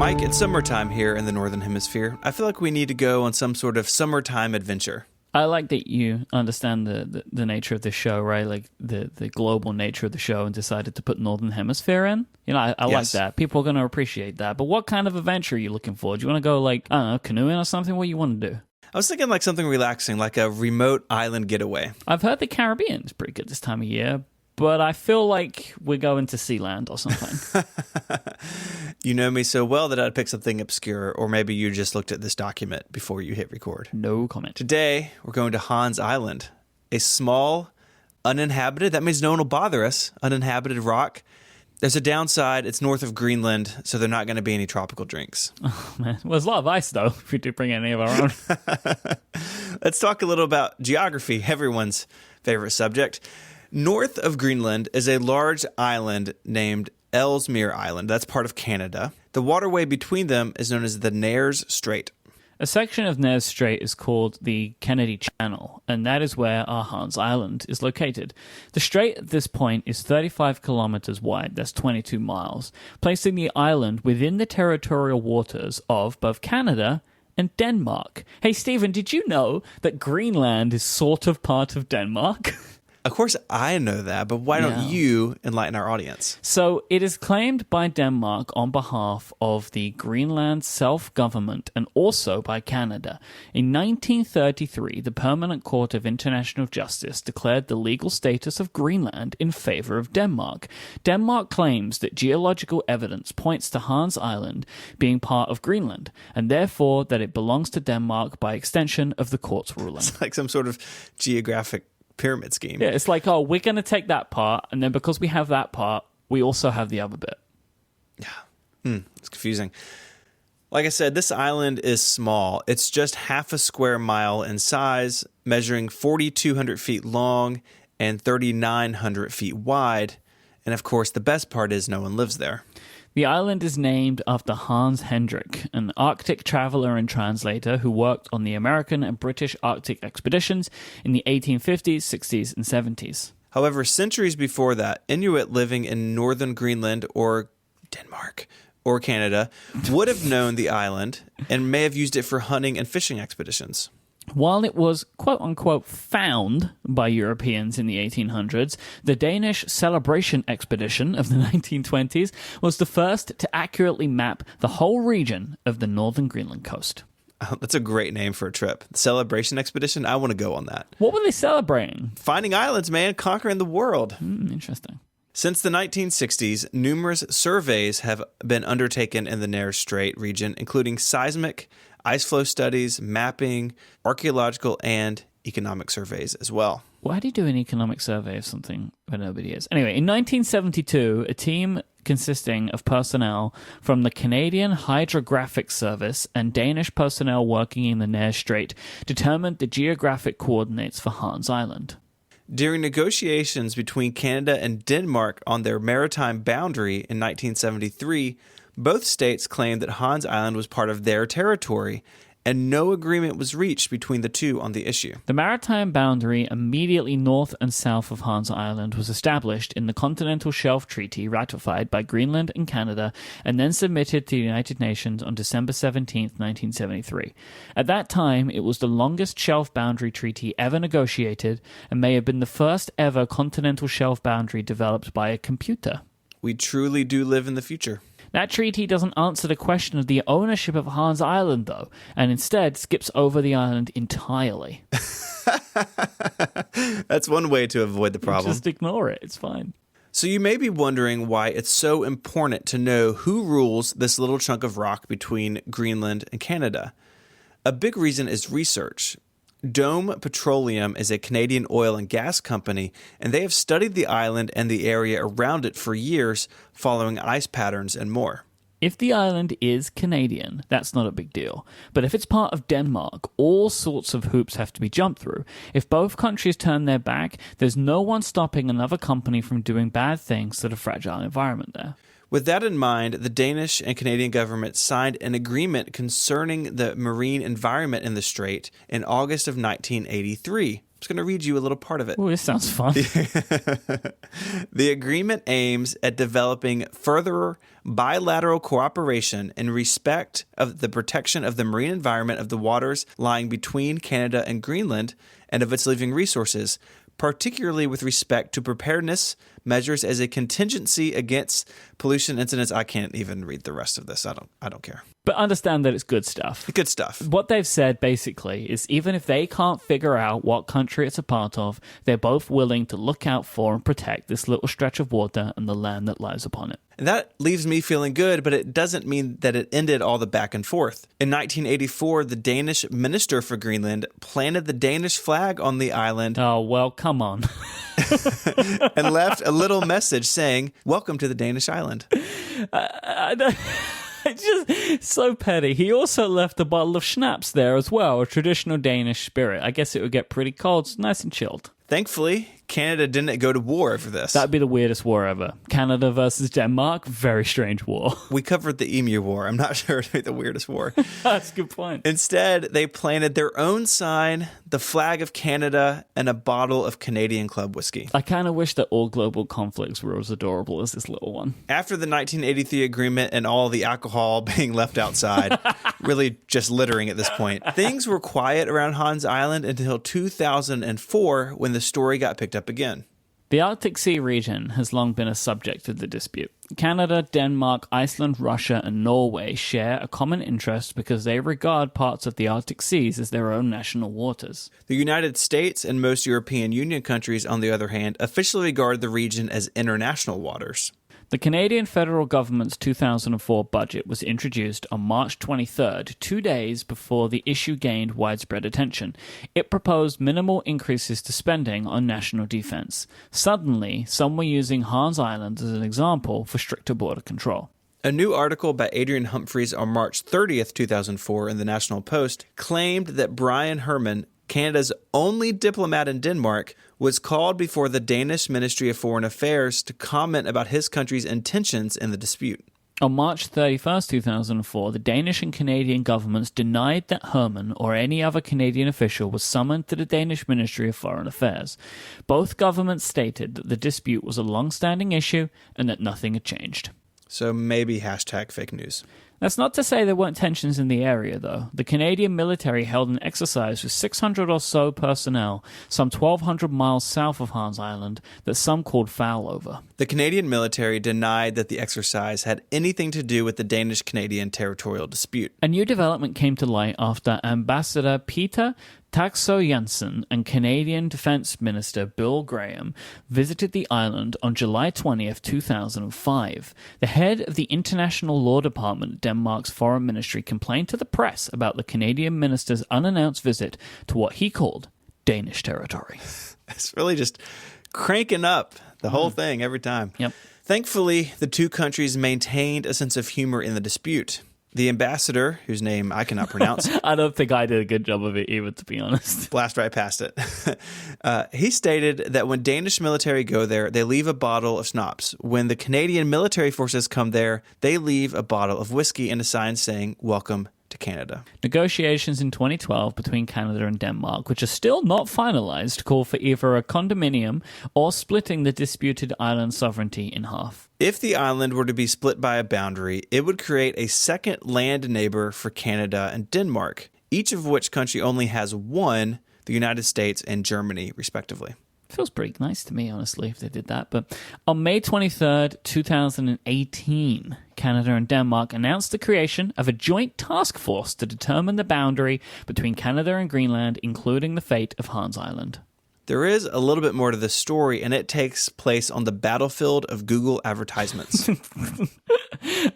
Mike, it's summertime here in the Northern Hemisphere. I feel like we need to go on some sort of summertime adventure. I like that you understand the nature of the show, right? Like the global nature of the show, and decided to put Northern Hemisphere in. You know, I like Yes. that. People are going to appreciate that. But what kind of adventure are you looking for? Do you want to go, like, I don't know, canoeing or something? What do you want to do? I was thinking like something relaxing, like a remote island getaway. I've heard the Caribbean is pretty good this time of year, but I feel like we're going to Sealand or something. You know me so well that I'd pick something obscure, or maybe you just looked at this document before you hit record. No comment. Today, we're going to Hans Island, a small, uninhabited, that means no one will bother us, uninhabited rock. There's a downside. It's north of Greenland, so there are not going to be any tropical drinks. Oh, man. Well, there's a lot of ice, though, if we do bring any of our own. Let's talk a little about geography, everyone's favorite subject. North of Greenland is a large island named Ellesmere Island. That's part of Canada. The waterway between them is known as the Nares Strait. A section of Nares Strait is called the Kennedy Channel, and that is where our Hans Island is located. The strait at this point is 35 kilometers wide, that's 22 miles, placing the island within the territorial waters of both Canada and Denmark. Hey, Stephen, did you know that Greenland is sort of part of Denmark? Of course, I know that, but why don't you enlighten our audience? So it is claimed by Denmark on behalf of the Greenland self-government and also by Canada. In 1933, the Permanent Court of International Justice declared the legal status of Greenland in favor of Denmark. Denmark claims that geological evidence points to Hans Island being part of Greenland, and therefore that it belongs to Denmark by extension of the court's ruling. It's like some sort of geographic pyramid scheme. Yeah, it's like, oh, we're going to take that part, and then because we have that part, we also have the other bit. Yeah. It's confusing. Like I said, this island is small. It's just half a square mile in size, measuring 4,200 feet long and 3,900 feet wide. And of course, the best part is no one lives there. The island is named after Hans Hendrik, an Arctic traveler and translator who worked on the American and British Arctic expeditions in the 1850s, 60s, and 70s. However, centuries before that, Inuit living in northern Greenland or Denmark or Canada would have known the island and may have used it for hunting and fishing expeditions. While it was quote-unquote found by Europeans in the 1800s, the Danish Celebration Expedition of the 1920s was the first to accurately map the whole region of the northern Greenland coast. Oh, that's a great name for a trip. Celebration Expedition, I want to go on that. What were they celebrating? Finding islands, man, conquering the world. Interesting. Since the 1960s, numerous surveys have been undertaken in the Nares Strait region, including seismic, ice flow studies, mapping, archaeological, and economic surveys as well. Why do you do an economic survey of something where nobody is? Anyway, in 1972, a team consisting of personnel from the Canadian Hydrographic Service and Danish personnel working in the Nares Strait determined the geographic coordinates for Hans Island. During negotiations between Canada and Denmark on their maritime boundary in 1973, both states claimed that Hans Island was part of their territory, and no agreement was reached between the two on the issue. The maritime boundary immediately north and south of Hans Island was established in the Continental Shelf Treaty ratified by Greenland and Canada and then submitted to the United Nations on December 17, 1973. At that time, it was the longest shelf boundary treaty ever negotiated and may have been the first ever continental shelf boundary developed by a computer. We truly do live in the future. That treaty doesn't answer the question of the ownership of Hans Island, though, and instead skips over the island entirely. That's one way to avoid the problem. Just ignore it. It's fine. So you may be wondering why it's so important to know who rules this little chunk of rock between Greenland and Canada. A big reason is research. Dome Petroleum is a Canadian oil and gas company, and they have studied the island and the area around it for years, following ice patterns and more. If the island is Canadian, that's not a big deal. But if it's part of Denmark, all sorts of hoops have to be jumped through. If both countries turn their back, there's no one stopping another company from doing bad things to the fragile environment there. With that in mind, the Danish and Canadian government signed an agreement concerning the marine environment in the strait in August of 1983. just going to read you a little part of it. Oh, this sounds fun. The agreement aims at developing further bilateral cooperation in respect of the protection of the marine environment of the waters lying between Canada and Greenland and of its living resources, particularly with respect to preparedness measures as a contingency against pollution incidents. I can't even read the rest of this. I don't care. But understand that it's good stuff. Good stuff. What they've said basically is even if they can't figure out what country it's a part of, they're both willing to look out for and protect this little stretch of water and the land that lies upon it. And that leaves me feeling good, but it doesn't mean that it ended all the back and forth. In 1984, the Danish minister for Greenland planted the Danish flag on the island. Oh, well, come on. And left a little message saying, "Welcome to the Danish island." It's just so petty. He also left a bottle of schnapps there as well, a traditional Danish spirit. I guess it would get pretty cold, so nice and chilled. Thankfully, Canada didn't go to war over this. That'd be the weirdest war ever. Canada versus Denmark, very strange war. We covered the Emu War. I'm not sure it'd be the weirdest war. That's a good point. Instead, they planted their own sign, the flag of Canada, and a bottle of Canadian Club whiskey. I kind of wish that all global conflicts were as adorable as this little one. After the 1983 agreement and all the alcohol being left outside, really just littering at this point, things were quiet around Hans Island until 2004 when the story got picked up again. The Arctic Sea region has long been a subject of the dispute. Canada, Denmark, Iceland, Russia, and Norway share a common interest because they regard parts of the Arctic seas as their own national waters. The United States and most European Union countries, on the other hand, officially regard the region as international waters. The Canadian federal government's 2004 budget was introduced on March 23rd, 2 days before the issue gained widespread attention. It proposed minimal increases to spending on national defense. Suddenly, some were using Hans Island as an example for stricter border control. A new article by Adrian Humphreys on March 30th, 2004 in the National Post claimed that Brian Herman, Canada's only diplomat in Denmark, was called before the Danish Ministry of Foreign Affairs to comment about his country's intentions in the dispute. On March 31st, 2004, the Danish and Canadian governments denied that Herman or any other Canadian official was summoned to the Danish Ministry of Foreign Affairs. Both governments stated that the dispute was a long-standing issue and that nothing had changed. So maybe hashtag fake news. That's not to say there weren't tensions in the area, though. The Canadian military held an exercise with 600 or so personnel, some 1,200 miles south of Hans Island, that some called foul over. The Canadian military denied that the exercise had anything to do with the Danish-Canadian territorial dispute. A new development came to light after Ambassador Peter Taxo Jensen and Canadian Defence Minister Bill Graham visited the island on July 20th, 2005. The head of the International Law Department at Denmark's Foreign Ministry complained to the press about the Canadian minister's unannounced visit to what he called Danish territory. It's really just cranking up the whole thing every time. Yep. Thankfully, the two countries maintained a sense of humor in the dispute. The ambassador, whose name I cannot pronounce. I don't think I did a good job of it either, to be honest. Blast right past it. He stated that when Danish military go there, they leave a bottle of schnapps. When the Canadian military forces come there, they leave a bottle of whiskey and a sign saying, "Welcome to Canada." Negotiations in 2012 between Canada and Denmark, which are still not finalized, call for either a condominium or splitting the disputed island sovereignty in half. If the island were to be split by a boundary, it would create a second land neighbor for Canada and Denmark, each of which country only has one, the United States and Germany, respectively. Feels pretty nice to me, honestly, if they did that. But on May 23rd, 2018, Canada and Denmark announced the creation of a joint task force to determine the boundary between Canada and Greenland, including the fate of Hans Island. There is a little bit more to this story, and it takes place on the battlefield of Google advertisements.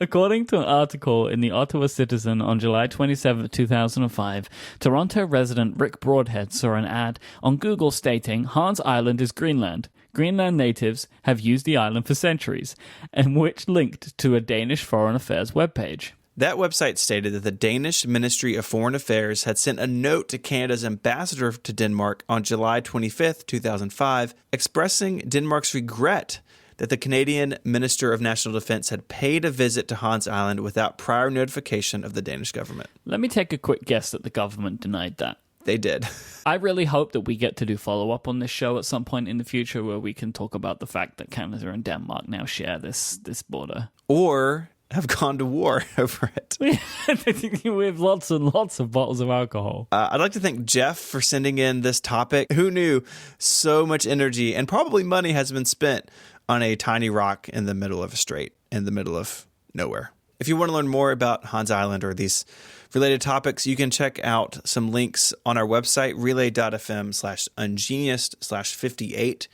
According to an article in the Ottawa Citizen on July 27, 2005, Toronto resident Rick Broadhead saw an ad on Google stating Hans Island is Greenland. Greenland natives have used the island for centuries, and which linked to a Danish Foreign Affairs webpage. That website stated that the Danish Ministry of Foreign Affairs had sent a note to Canada's ambassador to Denmark on July 25, 2005, expressing Denmark's regret that the Canadian Minister of National Defense had paid a visit to Hans Island without prior notification of the Danish government. Let me take a quick guess that the government denied that. they did. I really hope that we get to do follow-up on this show at some point in the future where we can talk about the fact that Canada and Denmark now share this border. Or have gone to war over it. We have lots and lots of bottles of alcohol. I'd like to thank Jeff for sending in this topic. Who knew so much energy and probably money has been spent on a tiny rock in the middle of a strait, in the middle of nowhere. If you want to learn more about Hans Island or these related topics, you can check out some links on our website, relay.fm/ungeniused/58.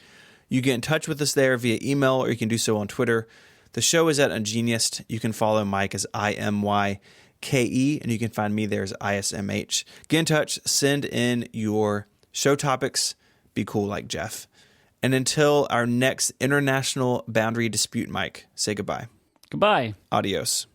You get in touch with us there via email, or you can do so on Twitter. The show is at Ungeniused. You can follow Mike as IMYKE, and you can find me there as ISMH. Get in touch, send in your show topics, be cool like Jeff. And until our next international boundary dispute, Mike, say goodbye. Goodbye. Adios.